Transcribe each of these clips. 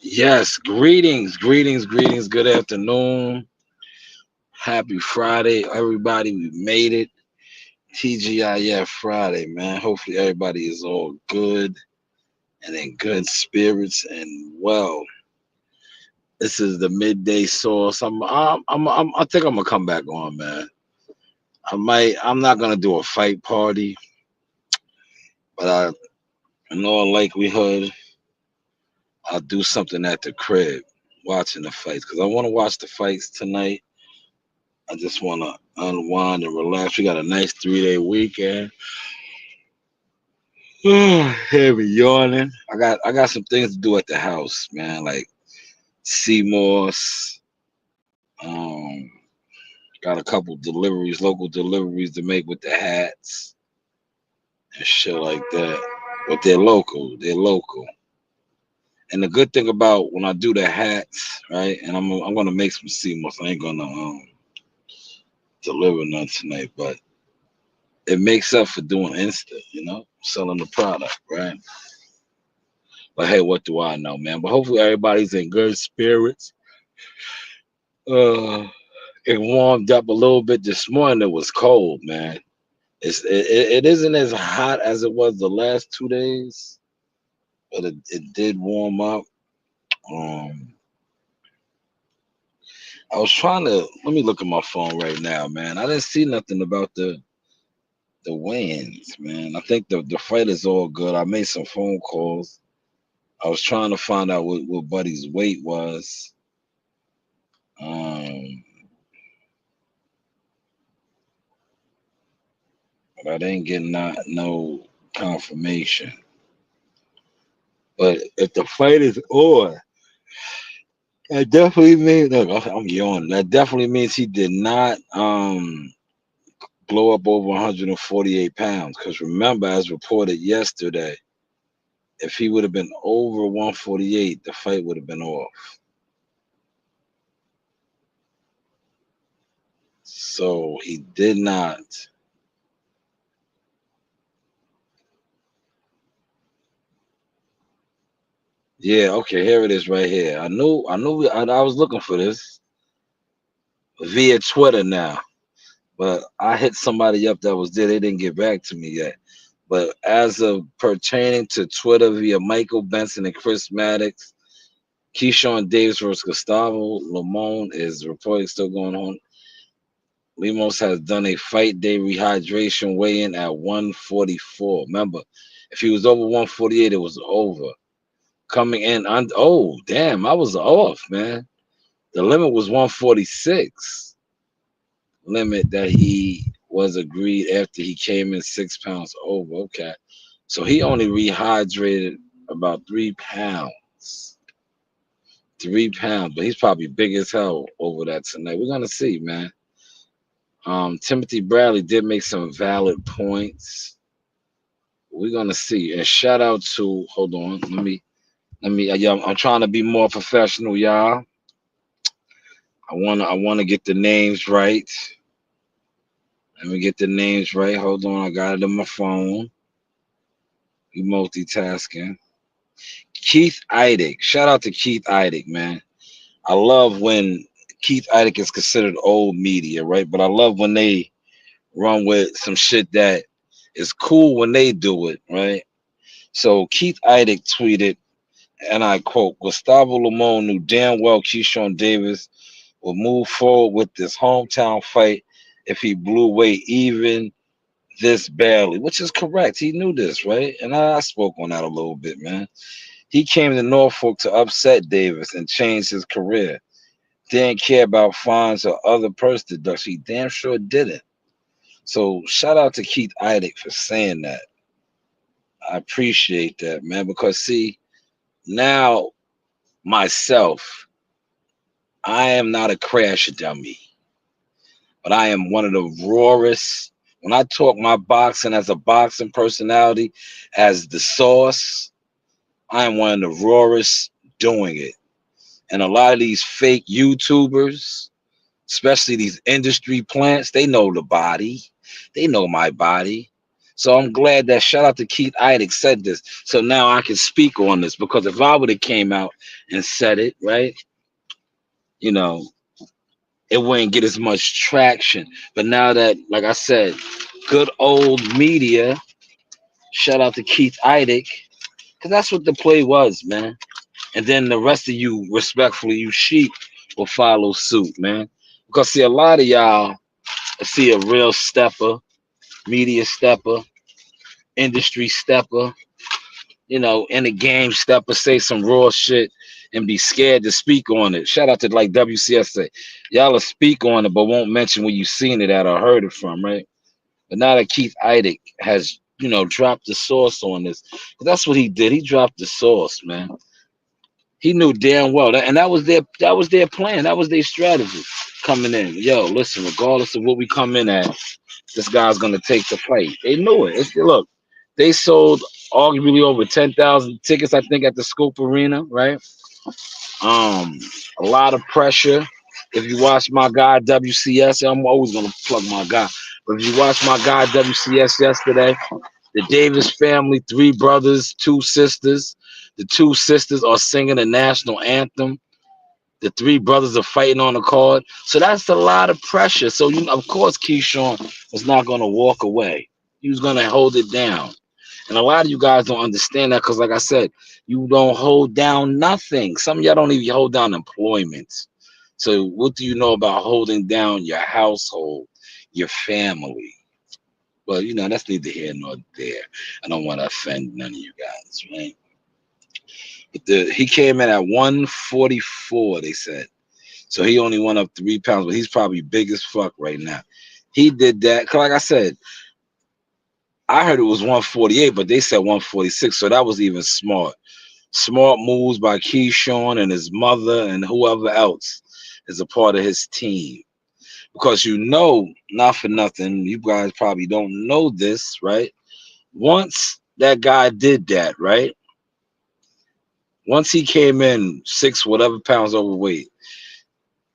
Yes, greetings, greetings, greetings. Good afternoon. Happy Friday, everybody. We made it. TGIF Friday, man. Hopefully, everybody is all good and in good spirits and well. This is the midday source. I think I'm gonna come back on, man. I might. I'm not gonna do a fight party, but in all likelihood, I'll do something at the crib, watching the fights because I want to watch the fights tonight. I just want to unwind and relax. We got a nice 3 day weekend. Heavy yawning. I got some things to do at the house, man. Like CMOS. Um, got a couple deliveries, local deliveries to make with the hats and shit like that. But they're local. They're local. And the good thing about when I do the hats, right? And I'm gonna make some CMOS. I ain't gonna deliver none tonight, but it makes up for doing Insta, selling the product, right? But hey, what do I know, man? But hopefully everybody's in good spirits. Uh, it warmed up a little bit this morning. It was cold, man. It isn't as hot as it was the last 2 days, but it did warm up. Um, I was trying to let me look at my phone right now, man. I didn't see nothing about the weigh-ins, man. I think the fight is all good. I made some phone calls. I was trying to find out what Buddy's weight was. Um, but I didn't get no confirmation. But if the fight is on, that definitely means look, I'm yawning. That definitely means he did not blow up over 148 pounds. Because remember, as reported yesterday, if he would have been over 148, the fight would have been off. So he did not. Yeah, okay, here it is right here. I was looking for this via Twitter now, but I hit somebody up that was there. They didn't get back to me yet. But as of pertaining to Twitter via Michael Benson and Chris Maddox, Keyshawn Davis versus Gustavo Limon is reportedly still going on. Limos has done a fight day rehydration weigh-in at 144. Remember, if he was over 148, it was over. Coming in on oh damn, I was off, man. The limit was 146. Limit that he was agreed after he came in 6 pounds over. Okay. So he only rehydrated about 3 pounds. 3 pounds, but he's probably big as hell over that tonight. We're gonna see, man. Timothy Bradley did make some valid points. We're gonna see. And shout out to hold on, let me yeah, I'm trying to be more professional, y'all. I wanna get the names right. Let me get the names right. Hold on, I got it on my phone. You multitasking. Keith Idek. Shout out to Keith Idek, man. I love when Keith Idek is considered old media, right? But I love when they run with some shit that is cool when they do it, right? So Keith Idek tweeted, and I quote, Gustavo Limon knew damn well Keyshawn Davis would move forward with this hometown fight if he blew away even this badly, which is correct. He knew this, right? And I spoke on that a little bit, man. He came to Norfolk to upset Davis and change his career. Didn't care about fines or other purse deductions. He damn sure didn't. So shout out to Keith Idek for saying that. I appreciate that, man, because see, now myself, I am not a crash dummy, but I am one of the rawest. When I talk my boxing as a boxing personality, as the source, I am one of the rawest doing it. And a lot of these fake YouTubers, especially these industry plants, they know the body. They know my body. So I'm glad that shout out to Keith Idec said this. So now I can speak on this because if I would have came out and said it, right, you know, it wouldn't get as much traction. But now that, like I said, good old media, shout out to Keith Idec, because that's what the play was, man. And then the rest of you, respectfully, you sheep will follow suit, man. Because see, a lot of y'all see a real stepper, media stepper, industry stepper, in the game stepper, say some raw shit and be scared to speak on it. Shout out to like WCSA. Y'all will speak on it, but won't mention where you seen it at or heard it from, right? But now that Keith Idec has, dropped the source on this, 'cause that's what he did. He dropped the source, man. He knew damn well that, and that was their plan. That was their strategy coming in. Yo, listen, regardless of what we come in at, this guy's gonna take the fight. They knew it. Look, they sold arguably over 10,000 tickets, I think, at the Scope Arena, right? Um, a lot of pressure. If you watch my guy WCS, I'm always gonna plug my guy. But if you watch my guy WCS yesterday, the Davis family, three brothers, two sisters. The two sisters are singing the national anthem. The three brothers are fighting on the card. So that's a lot of pressure. So, of course, Keyshawn was not going to walk away. He was going to hold it down. And a lot of you guys don't understand that because, like I said, you don't hold down nothing. Some of y'all don't even hold down employment. So what do you know about holding down your household, your family? Well, that's neither here nor there. I don't want to offend none of you guys, right? But he came in at 144, they said. So he only went up 3 pounds, but he's probably big as fuck right now. He did that. 'Cause like I said, I heard it was 148, but they said 146. So that was even smart. Smart moves by Keyshawn and his mother and whoever else is a part of his team. Because not for nothing, you guys probably don't know this, right? Once that guy did that, right? Once he came in 6 whatever pounds overweight,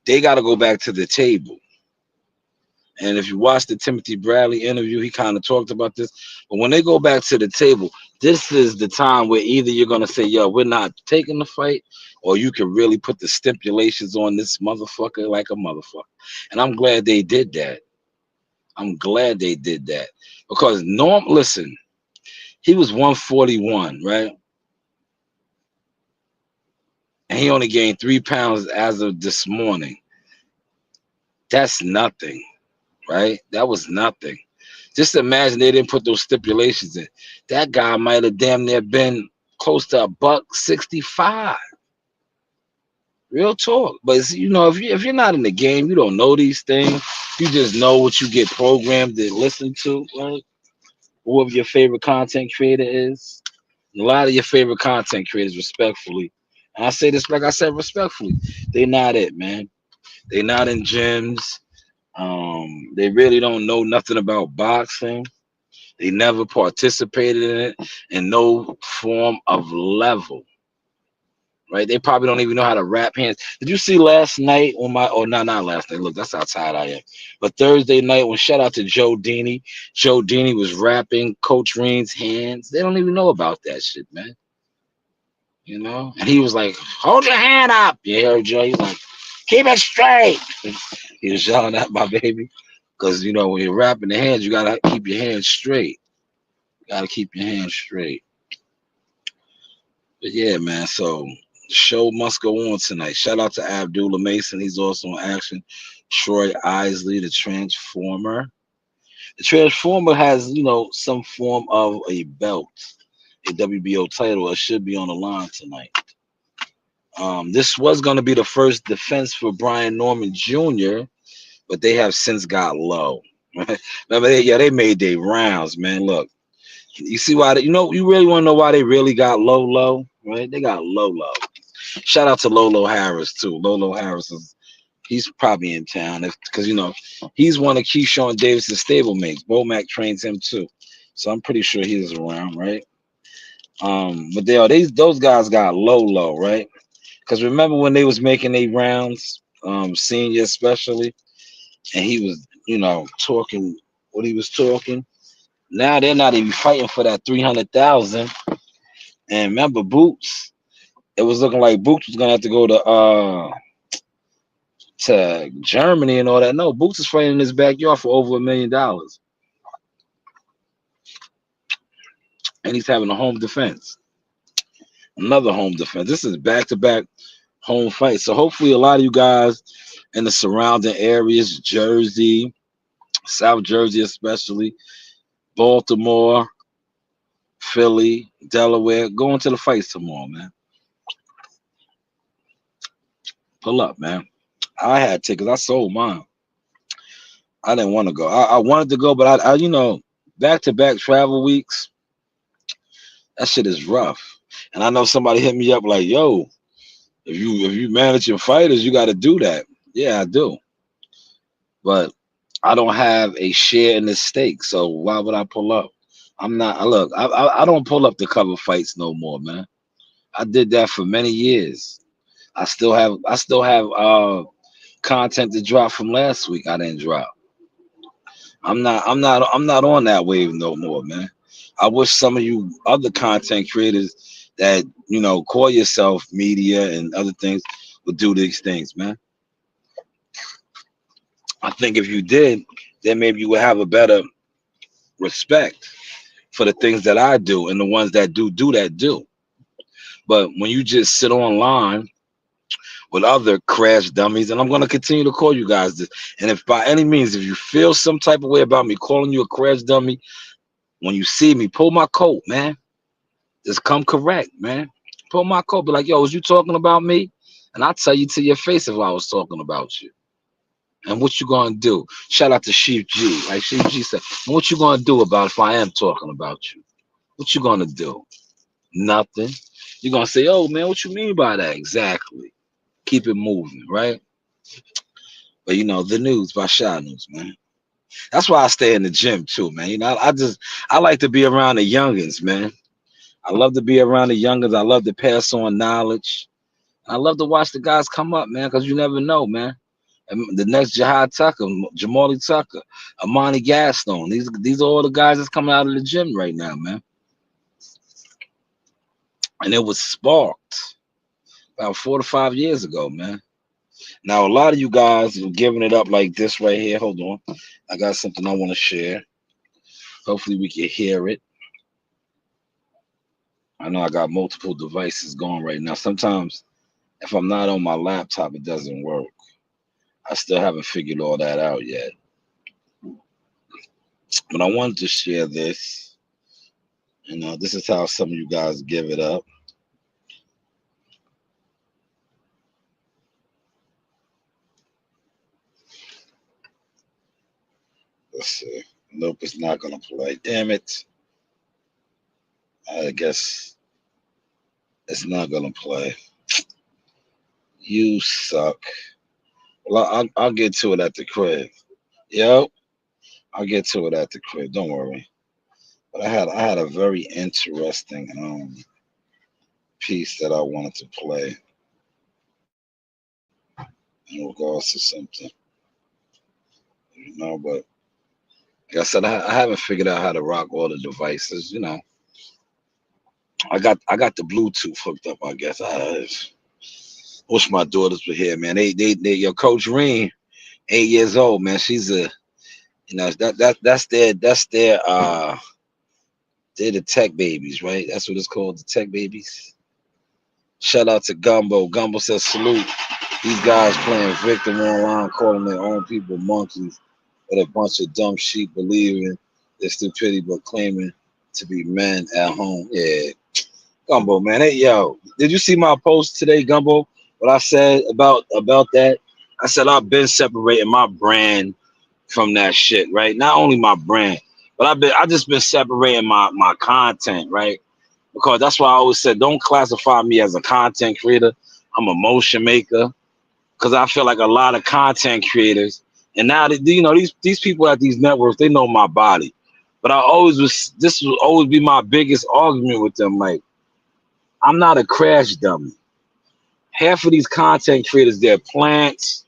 they got to go back to the table. And if you watch the Timothy Bradley interview, he kind of talked about this. But when they go back to the table, this is the time where either you're going to say, yo, we're not taking the fight, or you can really put the stipulations on this motherfucker like a motherfucker. And I'm glad they did that. I'm glad they did that. Because listen, he was 141, right? And he only gained 3 pounds as of this morning. That's nothing, right? That was nothing. Just imagine they didn't put those stipulations in. That guy might have damn near been close to $165. Real talk. But if you're not in the game, you don't know these things. You just know what you get programmed to listen to, right? Whoever your favorite content creator is. A lot of your favorite content creators, respectfully, and I say this like I said, respectfully, they not it, man. They not in gyms. They really don't know nothing about boxing. They never participated in it in no form of level. Right? They probably don't even know how to wrap hands. Did you see last night on not last night. Look, that's how tired I am. But Thursday night, when shout out to Joe Dini. Joe Dini was wrapping Coach Reed's hands. They don't even know about that shit, man. And he was like, hold your hand up. You heard Joe? He's like, keep it straight. He was yelling at my baby. Because, when you're wrapping the hands, you got to keep your hands straight. Got to keep your hands straight. But yeah, man. So the show must go on tonight. Shout out to Abdullah Mason. He's also on action. Troy Isley, the Transformer. The Transformer has, some form of a belt, a WBO title. It should be on the line tonight. This was going to be the first defense for Brian Norman Jr., but they have since got low. Remember, they made their rounds, man. Look, you see why you really want to know why they really got low, right? They got low. Shout out to Lolo Harris too. Lolo Harris he's probably in town because he's one of Keyshawn Davis's stablemates. Bomac trains him too, so I'm pretty sure he's around, right? But those guys got low, right? Cause remember when they was making their rounds, senior especially, and he was, talking what he was talking. Now they're not even fighting for that 300,000. And remember Boots, it was looking like Boots was gonna have to go to Germany and all that. No, Boots is fighting in his backyard for over $1 million, and he's having a home defense, another home defense. This is back to back home fights. So hopefully, a lot of you guys in the surrounding areas, Jersey, South Jersey, especially Baltimore, Philly, Delaware, going to the fights tomorrow, man. Pull up, man. I had tickets. I sold mine. I didn't want to go. I wanted to go, but back to back travel weeks, that shit is rough. And I know somebody hit me up like, yo, if you managing fighters, you got to do that. Yeah, I do. But I don't have a share in this stake, so why would I pull up? I'm not. Look, I don't pull up to cover fights no more, man. I did that for many years. I still have content to drop from last week. I didn't drop. I'm not on that wave no more, man. I wish some of you other content creators that call yourself media and other things would do these things, man. I think if you did, then maybe you would have a better respect for the things that I do and the ones that do that do. But when you just sit online with other crash dummies, and I'm gonna continue to call you guys this. And if by any means, if you feel some type of way about me calling you a crash dummy, when you see me, pull my coat, man. Just come correct, man. Pull my coat. Be like, yo, was you talking about me? And I'll tell you to your face if I was talking about you. And what you gonna do? Shout out to Chief G. Like Chief G said, and what you gonna do about if I am talking about you? What you gonna do? Nothing. You're gonna say, oh man, what you mean by that? Exactly. Keep it moving, right? But the news by Shy News, man. That's why I stay in the gym too, man. I like to be around the youngins, man. I love to be around the youngins. I love to pass on knowledge. I love to watch the guys come up, man, because you never know, man. And the next Jihad Tucker, Jamali Tucker, Amani Gaston. These are all the guys that's coming out of the gym right now, man. And it was sparked about 4 to 5 years ago, man. Now a lot of you guys are giving it up like this right here. Hold on. I got something I want to share. Hopefully we can hear it. I know I got multiple devices going right now. Sometimes if I'm not on my laptop, it doesn't work. I still haven't figured all that out yet. But I wanted to share this. This is how some of you guys give it up. Let's see. Nope, it's not going to play. Damn it. I guess it's not going to play. You suck. Well, I'll get to it at the crib. Yep, I'll get to it at the crib. Don't worry. But I had a very interesting piece that I wanted to play in regards to something. But like I said, I haven't figured out how to rock all the devices. I got the Bluetooth hooked up. I guess I wish my daughters were here, man. Your Coach Reen, 8 years old, man. She's that's their they're the tech babies, right? That's what it's called, the tech babies. Shout out to Gumbo. Gumbo says salute. These guys playing victim online, calling their own people monkeys, but a bunch of dumb sheep believing their stupidity, but claiming to be men at home. Yeah, Gumbo, man. Hey, yo, did you see my post today, Gumbo? What I said about that? I said I've been separating my brand from that shit, right? Not only my brand, but I just been separating my content, right? Because that's why I always said don't classify me as a content creator. I'm a motion maker. Because I feel like a lot of content creators, and now that these people at these networks, they know my body. But this will always be my biggest argument with them. Like, I'm not a crash dummy. Half of these content creators, they're plants.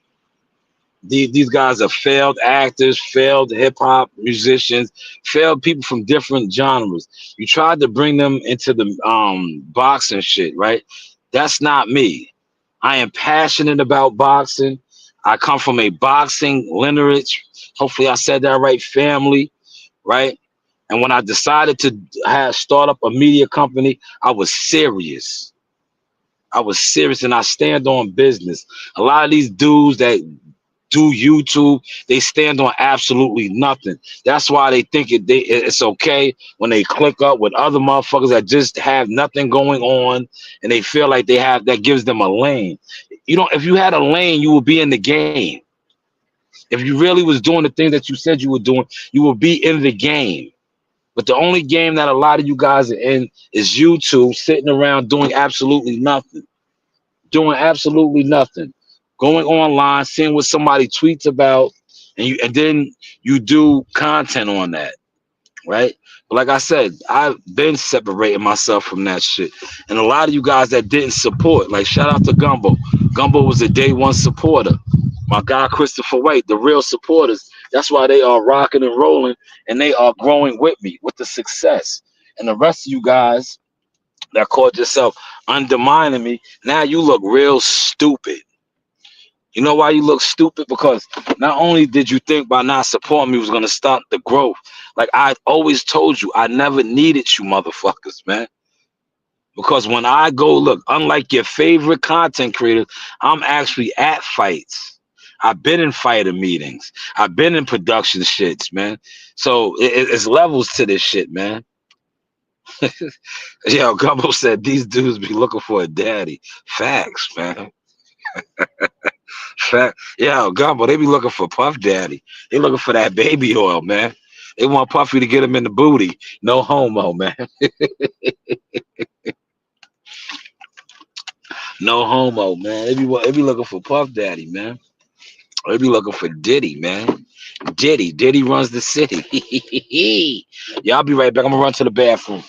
These guys are failed actors, failed hip hop musicians, failed people from different genres. You tried to bring them into the boxing shit, right? That's not me. I am passionate about boxing. I come from a boxing lineage. Hopefully, I said that right. Family, right? And when I decided to start up a media company, I was serious. I was serious, and I stand on business. A lot of these dudes that do YouTube, they stand on absolutely nothing. That's why they think it's okay when they click up with other motherfuckers that just have nothing going on, and they feel like they have that gives them a lane. You know, if you had a lane, you would be in the game. If you really was doing the things that you said you were doing, you would be in the game. But the only game that a lot of you guys are in is YouTube, sitting around doing absolutely nothing. Doing absolutely nothing. Going online, seeing what somebody tweets about, and then you do content on that, right? But like I said, I've been separating myself from that shit. And a lot of you guys that didn't support, like shout out to Gumbo. Gumbo was a day one supporter. My guy Christopher White, the real supporters. That's why they are rocking and rolling, and they are growing with me with the success. And the rest of you guys that called yourself undermining me, now you look real stupid. You know why you look stupid? Because not only did you think by not supporting me was gonna stop the growth, like I always told you, I never needed you motherfuckers, man. Because when I go look, unlike your favorite content creators, I'm actually at fights. I've been in fighter meetings. I've been in production shits, man. So it's levels to this shit, man. Yo, Gumbo said these dudes be looking for a daddy. Facts, man. Fact. Yo, Gumbo, they be looking for Puff Daddy. They looking for that baby oil, man. They want Puffy to get him in the booty. No homo, man. No homo, man. They be looking for Puff Daddy, man. They be looking for Diddy, man. Diddy runs the city. Yeah, I'll be right back. I'm gonna run to the bathroom.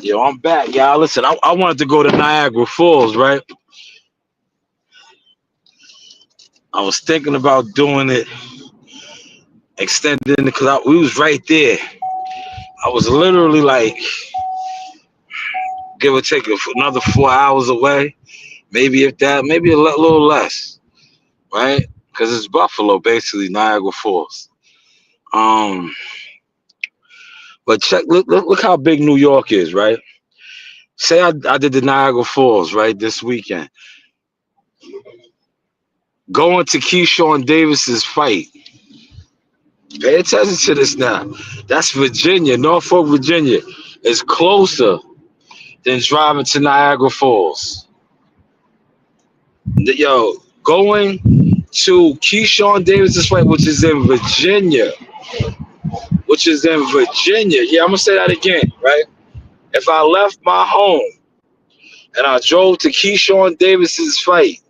Yo, I'm back, y'all. Listen, I wanted to go to Niagara Falls, right? I was thinking about doing it, extending it, because we was right there. I was literally like, give or take another 4 hours away, maybe if that, maybe a little less, right? Because it's Buffalo, basically, Niagara Falls. Um, but look how big New York is, right? Say I did the Niagara Falls, right, this weekend. Going to Keyshawn Davis's fight. Pay attention to this now. That's Virginia, Norfolk, Virginia. Is closer than driving to Niagara Falls. Yo, going to Keyshawn Davis's fight, which is in Virginia. Yeah, I'm gonna say that again, right? If I left my home and I drove to Keyshawn Davis's fight,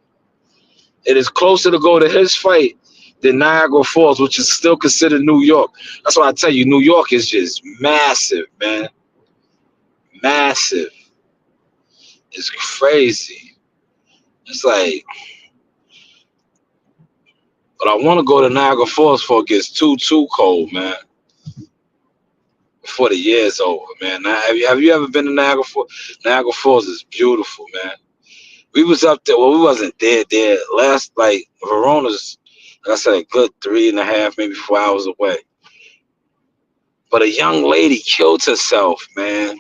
it is closer to go to his fight than Niagara Falls, which is still considered New York. That's why I tell you, New York is just massive, man. Massive. It's crazy. It's like, but I want to go to Niagara Falls before it gets too cold, man. Before the year's over, man. Now, have you ever been to Niagara Falls? Niagara Falls is beautiful, man. We was up there. Well, we wasn't there. Last, like, Verona's, like I said, a good 3.5, maybe 4 hours away. But a young lady killed herself, man.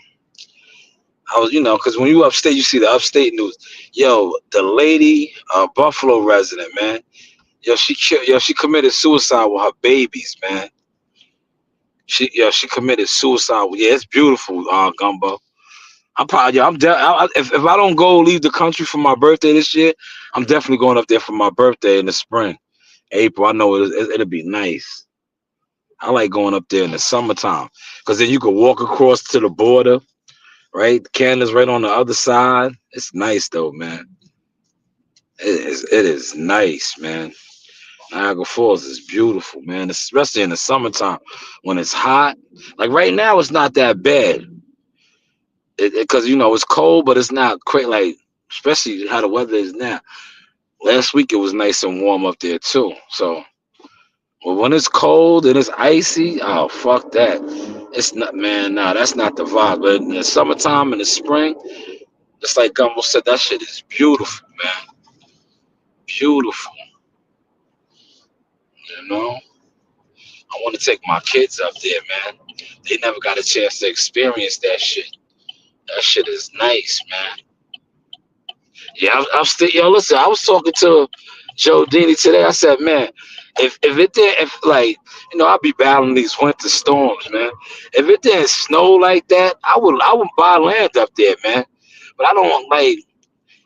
I was, because when you upstate, you see the upstate news. Yo, the lady, Buffalo resident, man. She committed suicide with her babies, man. She committed suicide. Yeah, it's beautiful, Gumbo. I'm probably, if I don't leave the country for my birthday this year, I'm definitely going up there for my birthday in the spring, April. I know it'll be nice. I like going up there in the summertime because then you can walk across to the border, right? Canada's right on the other side. It's nice though, man. It is nice, man. Niagara Falls is beautiful, man, especially in the summertime when it's hot. Like right now, it's not that bad because it's cold, but it's not quite like, especially how the weather is now. Last week it was nice and warm up there too. So, but when it's cold and it's icy, oh fuck that. It's not, man. Nah, that's not the vibe. But in the summertime and the spring, it's like Gumbo said, that shit is beautiful, man. Beautiful. You know. I want to take my kids up there, man. They never got a chance to experience that shit. That shit is nice, man. Yeah, I'm still. Yo, listen, I was talking to Joe Dini today. I said, man, if like, I'll be battling these winter storms, man. If it didn't snow like that, I would buy land up there, man. But I don't like.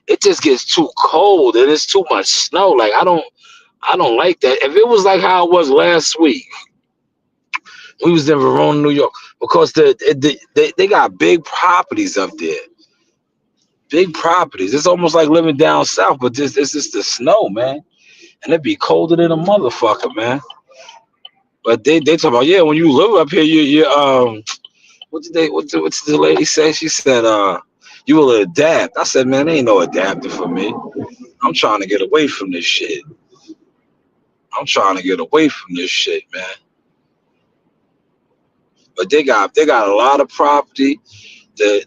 It just gets too cold and it's too much snow. Like I don't like that. If it was like how it was last week, we was in Verona, New York, because they got big properties up there. Big properties. It's almost like living down south, but it's just the snow, man. And it'd be colder than a motherfucker, man. But they talk about, yeah, when you live up here, what's the lady say? She said, you will adapt. I said, man, ain't no adapting for me. I'm trying to get away from this shit. Man. But they got a lot of property. The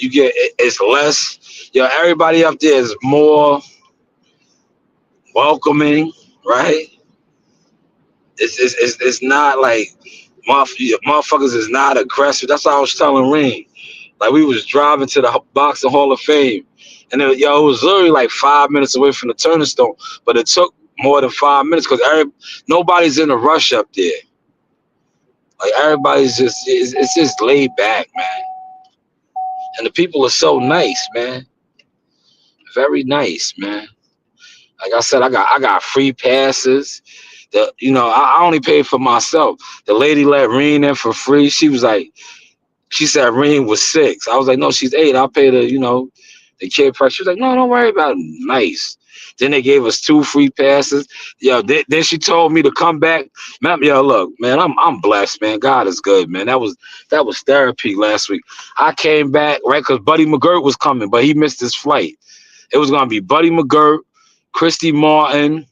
you get, it's less. Everybody up there is more welcoming, right? It's not like motherfuckers is not aggressive. That's what I was telling Reem. Like we was driving to the Boxing Hall of Fame, and it was literally like 5 minutes away from the Turning Stone, but it took more than 5 minutes because nobody's in a rush up there. Like everybody's it's just laid back, man. And the people are so nice, man. Very nice, man. Like I said, I got free passes. I only paid for myself. The lady let Reen in for free. She said Reen was 6. I was like, no, she's 8. I'll pay the kid price. She was like, no, don't worry about it. Nice. Then they gave us 2 free passes. Yo, then she told me to come back. Man, yo, look, man, I'm blessed, man. God is good, man. That was therapy last week. I came back, right, because Buddy McGirt was coming, but he missed his flight. It was gonna be Buddy McGirt, Christy Martin,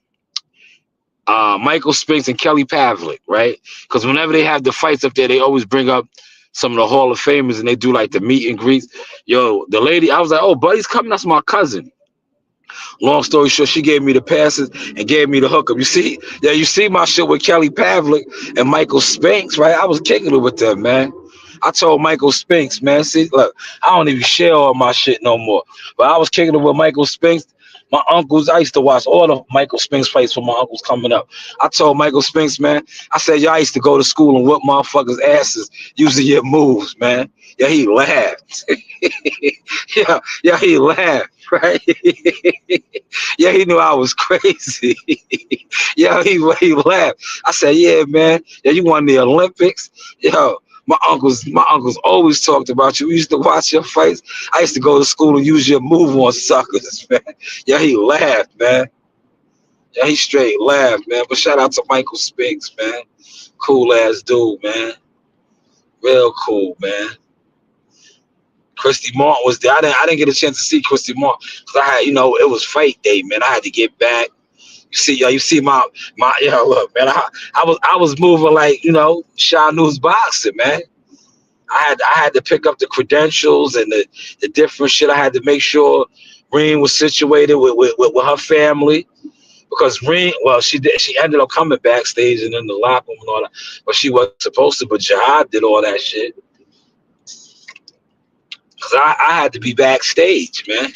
Michael Spinks, and Kelly Pavlik, right? Because whenever they have the fights up there, they always bring up some of the Hall of Famers and they do like the meet and greets. Yo, the lady, I was like, oh, Buddy's coming. That's my cousin. Long story short, she gave me the passes and gave me the hookup. You see my shit with Kelly Pavlik and Michael Spinks, right? I was kicking it with them, man. I told Michael Spinks, man, see, look, I don't even share all my shit no more. But I was kicking it with Michael Spinks. My uncles, I used to watch all the Michael Spinks fights for my uncles coming up. I told Michael Spinks, man, I said, y'all used to go to school and whip motherfuckers' asses using your moves, man. Yeah, he laughed. yeah, he laughed, right? Yeah, he knew I was crazy. Yeah, he laughed. I said, yeah, man. Yeah, you won the Olympics. Yo, my uncles always talked about you. We used to watch your fights. I used to go to school and use your move on suckers, man. Yeah, he laughed, man. Yeah, he straight laughed, man. But shout out to Michael Spinks, man. Cool ass dude, man. Real cool, man. Christy Martin was there. I didn't get a chance to see Christy Martin because I had, it was fight day, man. I had to get back. You see my look, man. I was moving like, Sha News boxing, man. I had to pick up the credentials and the different shit. I had to make sure Reen was situated with her family because Reen, well, she ended up coming backstage and in the locker room and all that, but she wasn't supposed to. But Jihad did all that shit because I had to be backstage, man.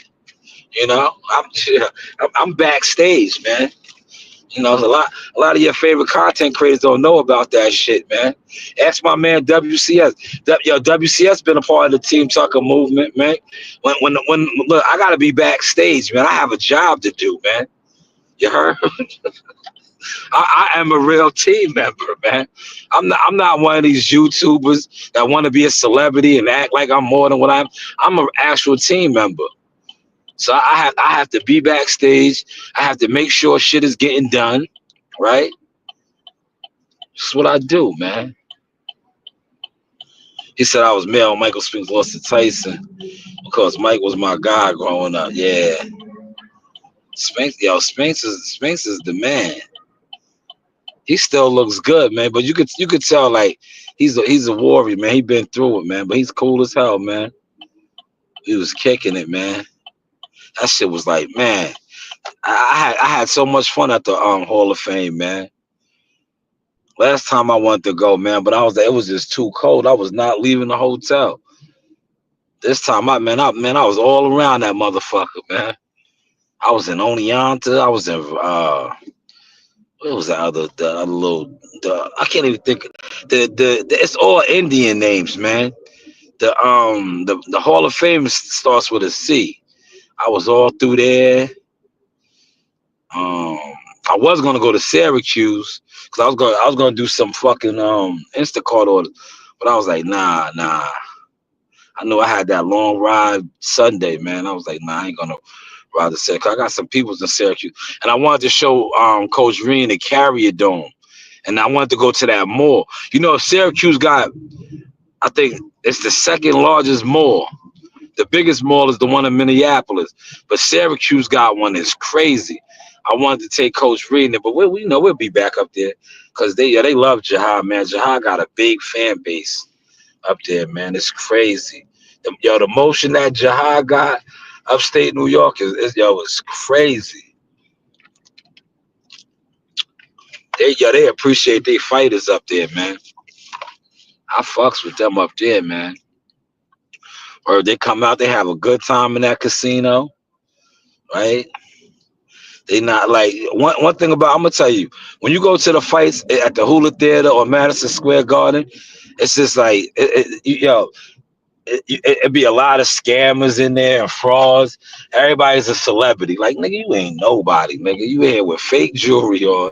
I'm backstage, man. A lot of your favorite content creators don't know about that shit, man. Ask my man WCS. WCS been a part of the Team Tucker movement, man. When look, I gotta be backstage, man. I have a job to do, man. You heard? I am a real team member, man. I'm not one of these YouTubers that want to be a celebrity and act like I'm more than what I'm. I'm an actual team member. So I have to be backstage. I have to make sure shit is getting done, right? That's what I do, man. He said I was male. Michael Spinks lost to Tyson because Mike was my guy growing up. Yeah, Spinks is the man. He still looks good, man. But you could tell like he's a warrior, man. He been through it, man. But he's cool as hell, man. He was kicking it, man. That shit was like, man. I had so much fun at the Hall of Fame, man. Last time I wanted to go, man, but it was just too cold. I was not leaving the hotel. This time, I was all around that motherfucker, man. I was in Oneonta. I was in what was the other little I can't even think. The it's all Indian names, man. The Hall of Fame starts with a C. I was all through there. I was gonna go to Syracuse because I was gonna do some fucking Instacart orders, but I was like, nah. I knew I had that long ride Sunday, man. I was like, nah, I ain't gonna ride to Syracuse. I got some peoples in Syracuse, and I wanted to show Coach Reen the Carrier Dome, and I wanted to go to that mall. Syracuse got, I think it's the second largest mall. The biggest mall is the one in Minneapolis, but Syracuse got one that's crazy. I wanted to take Coach Reed there, but we'll be back up there because they love Jihad, man. Jihad got a big fan base up there, man. It's crazy. The motion that Jihad got upstate New York is it's crazy. They appreciate their fighters up there, man. I fucks with them up there, man. Or they come out, they have a good time in that casino, right? They not like one thing about, I'm gonna tell you, when you go to the fights at the Hula Theater or Madison Square Garden, it's just like it'd be a lot of scammers in there and frauds. Everybody's a celebrity. Like, nigga, you ain't nobody, nigga. You here with fake jewelry on.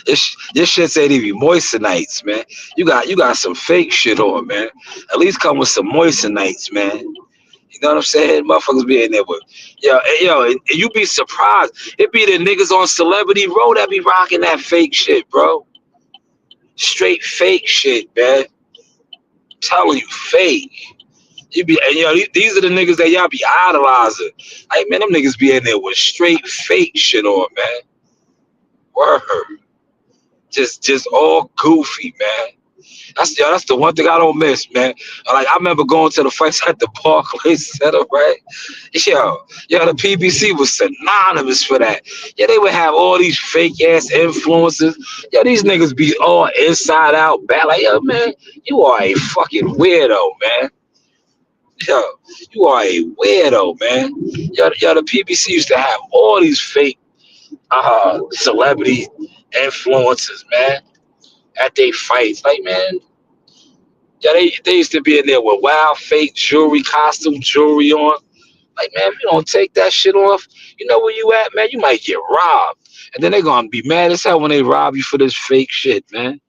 This shit's ain't even moistenites, man. You got some fake shit on, man. At least come with some moistenites, man. You know what I'm saying? Motherfuckers be in there with, and you be surprised. It be the niggas on Celebrity Row that be rocking that fake shit, bro. Straight fake shit, man. I'm telling you, fake. You be, and these are the niggas that y'all be idolizing. Like, man, them niggas be in there with straight fake shit on, man. Word. Just all goofy, man. That's the one thing I don't miss, man. Like, I remember going to the fights at the Barclays Center, right? The PBC was synonymous for that. Yeah, they would have all these fake ass influences. These niggas be all inside out bad. Like, man, you are a fucking weirdo, man. Yo, you are a weirdo, man. The PBC used to have all these fake celebrity influences, man, at they fights. Like, man, they used to be in there with wild fake jewelry, costume jewelry on. Like, man, if you don't take that shit off, you know where you at, man? You might get robbed. And then they're gonna be mad as hell when they rob you for this fake shit, man.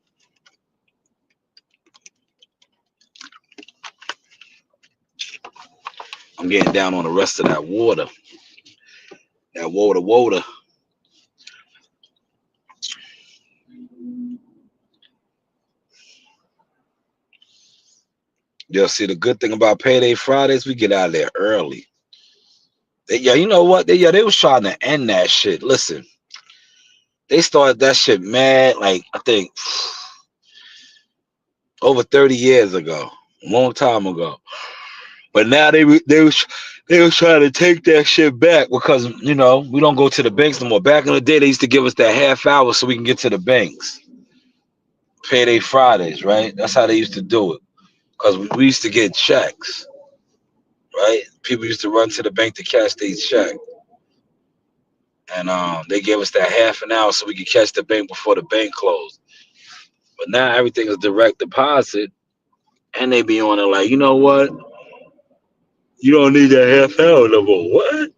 I'm getting down on the rest of that water. That water. See, the good thing about Payday Fridays, we get out of there early. You know what? They was trying to end that shit. Listen, they started that shit mad, like, I think over 30 years ago, a long time ago. But now they was trying to take that shit back because, we don't go to the banks no more. Back in the day, they used to give us that half hour so we can get to the banks. Payday Fridays, right? That's how they used to do it. Because we used to get checks, right? People used to run to the bank to cash their check. And they gave us that half an hour so we could catch the bank before the bank closed. But now everything is direct deposit. And they be on it like, you know what? You don't need that half hour no more. What?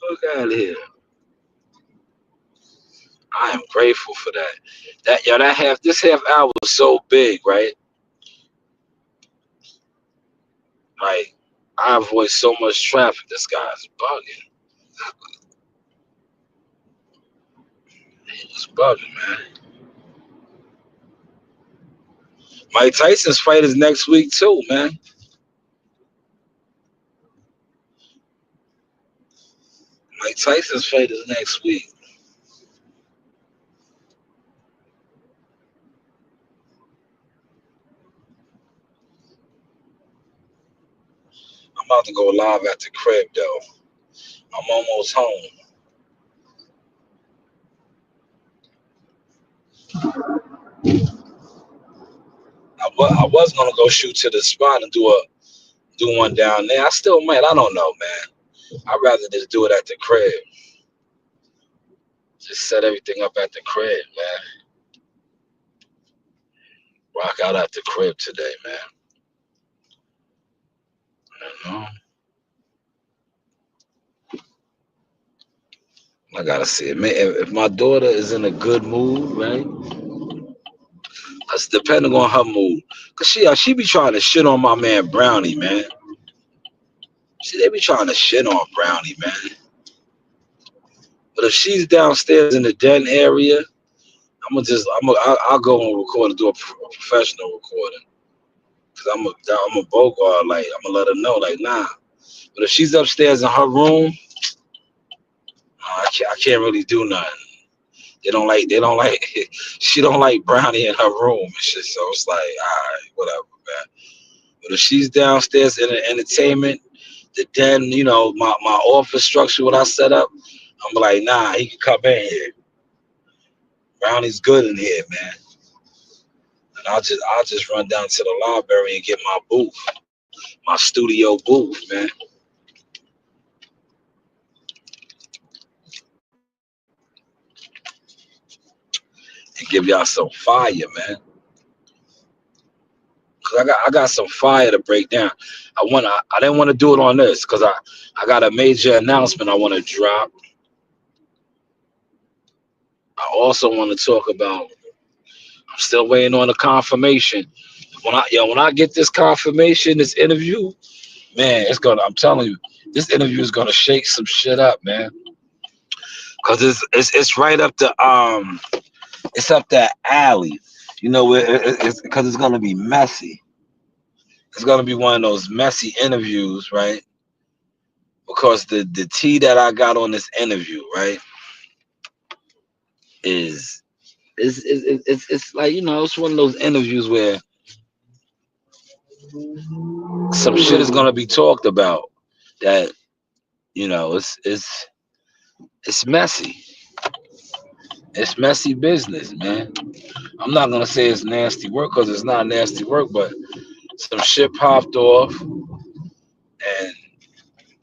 Look out of here. I am grateful for that. This half hour was so big, right? Like, I avoid so much traffic. This guy's bugging. He was bugging, man. Mike Tyson's fight is next week too, man. Mike Tyson's fight is next week. I'm about to go live at the crib though. I'm almost home. I was gonna go shoot to the spot and do one down there. I still might. I don't know, man. I'd rather just do it at the crib. Just set everything up at the crib, man. Rock out at the crib today, man. You know? I gotta see it, man. If my daughter is in a good mood, right? That's depending on her mood. Cause she be trying to shit on my man Brownie, man. They be trying to shit on Brownie, man. But if she's downstairs in the den area, I'll go and record and do a professional recording. Cause I'm a Bogart, like I'm gonna let her know, like, nah. But if she's upstairs in her room, I can't really do nothing. They don't like she don't like Brownie in her room and shit. So it's like, all right, whatever, man. But if she's downstairs in the entertainment, then my office structure, what I set up, I'm like, nah, he can come in here. Brownie's good in here, man. And I'll just run down to the library and get my booth, my studio booth, man. And give y'all some fire, man. Cause I got some fire to break down. I didn't want to do it on this because I got a major announcement I want to drop. I also want to talk about. I'm still waiting on the confirmation. When I get this confirmation, this interview, Man, it's gonna. I'm telling you, this interview is gonna shake some shit up, man. Cause it's right up the it's up that alley. You know, it's because it's gonna be messy. It's gonna be one of those messy interviews, right? Because the tea that I got on this interview, right, is it's like, you know, it's one of those interviews where some shit is gonna be talked about that, you know, it's messy. It's messy business, man. I'm not gonna say it's nasty work because it's not nasty work, but some shit popped off, and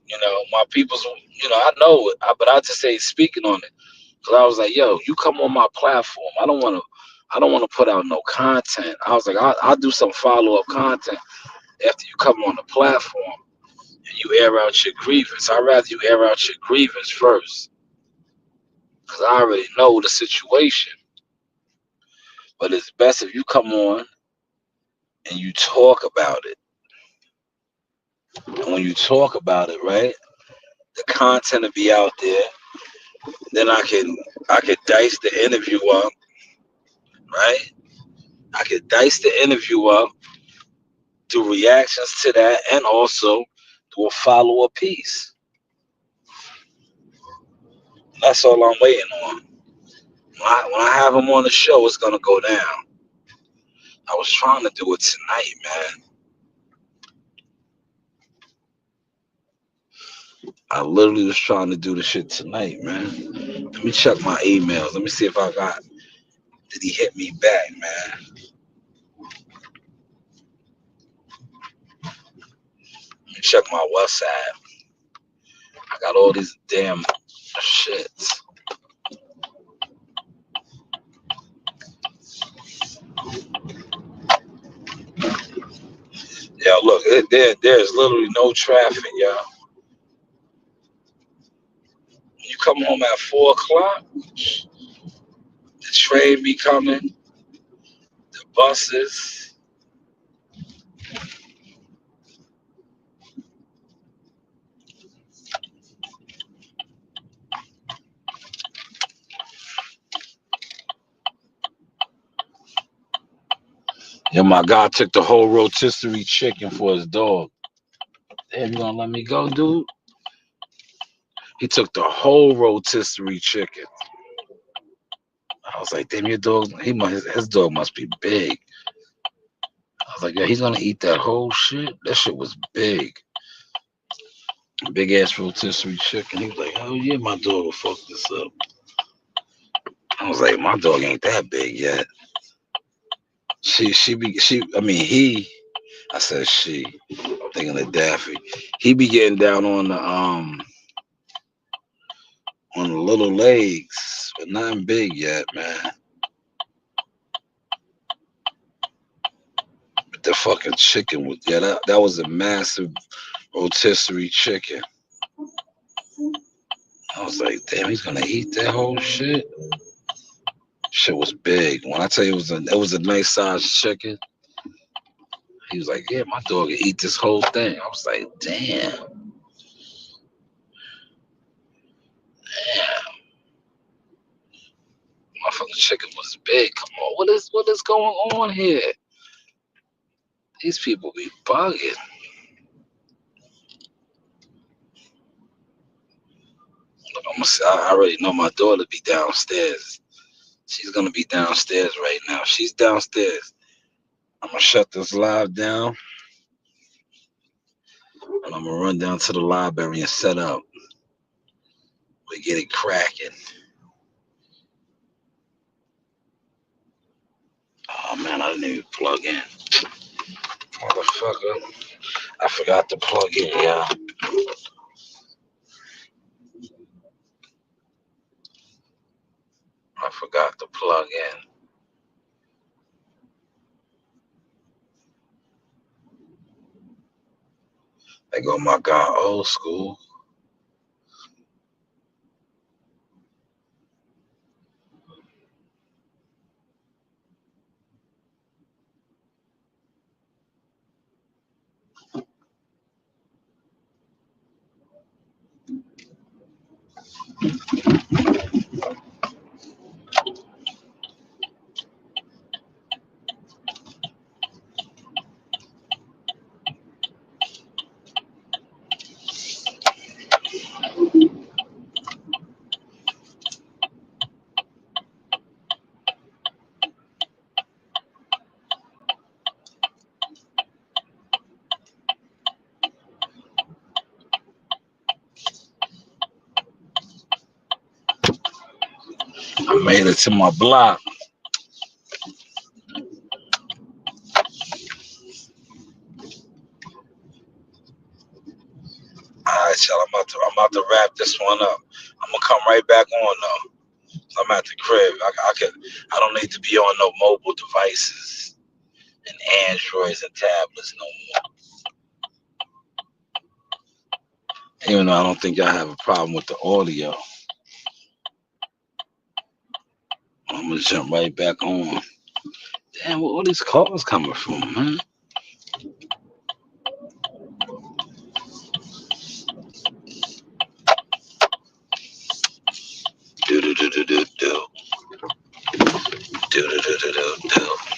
you know, my people's, you know, I know it, but I just say speaking on it because I was like, yo, you come on my platform. I don't want to put out no content. I was like, I'll do some follow up content after you come on the platform and you air out your grievance. I'd rather you air out your grievance first because I already know the situation. But it's best if you come on and you talk about it. And when you talk about it, right, the content will be out there. Then I can dice the interview up, right? I could dice the interview up, do reactions to that, and also do a follow up piece. That's all I'm waiting on. When I have him on the show, it's gonna go down. I was trying to do it tonight, man. I literally was trying to do the shit tonight, man. Let me check my emails. Let me see if I got. Did he hit me back, man? Let me check my WhatsApp. I got all these damn shits. Yeah, look, there's literally no traffic, y'all. You come home at 4 o'clock, the train be coming, the buses. Yeah, my guy took the whole rotisserie chicken for his dog. Damn, you gonna let me go, dude? He took the whole rotisserie chicken. I was like, damn, your dog, his dog must be big. I was like, yeah, he's gonna eat that whole shit. That shit was big. Big ass rotisserie chicken. He was like, oh yeah, my dog will fuck this up. I was like, my dog ain't that big yet. I mean he I said she. I'm thinking of Daffy. He be getting down on the little legs, but nothing big yet, man. But the fucking chicken was, yeah, that was a massive rotisserie chicken. I was like, damn, he's gonna eat that whole shit. Shit was big. When I tell you it was a nice sized chicken, he was like, yeah, my dog can eat this whole thing. I was like, damn, motherfucking chicken was big. Come on, what is going on here? These people be bugging. I'm gonna say, I already know my daughter be downstairs. She's gonna be downstairs right now. She's downstairs. I'm gonna shut this live down and I'm gonna run down to the library and set up. We get it cracking. Oh man, I didn't even plug in. Motherfucker. I forgot to plug in, y'all. I forgot to plug in. They go my guy old school. I made it to my block. All right, y'all. I'm about to wrap this one up. I'm gonna come right back on though. I'm at the crib. I don't need to be on no mobile devices and Androids and tablets no more. Even though I don't think y'all have a problem with the audio, I'm gonna jump right back on. Damn, where all these calls coming from, man? Do do do do do do do do do do do.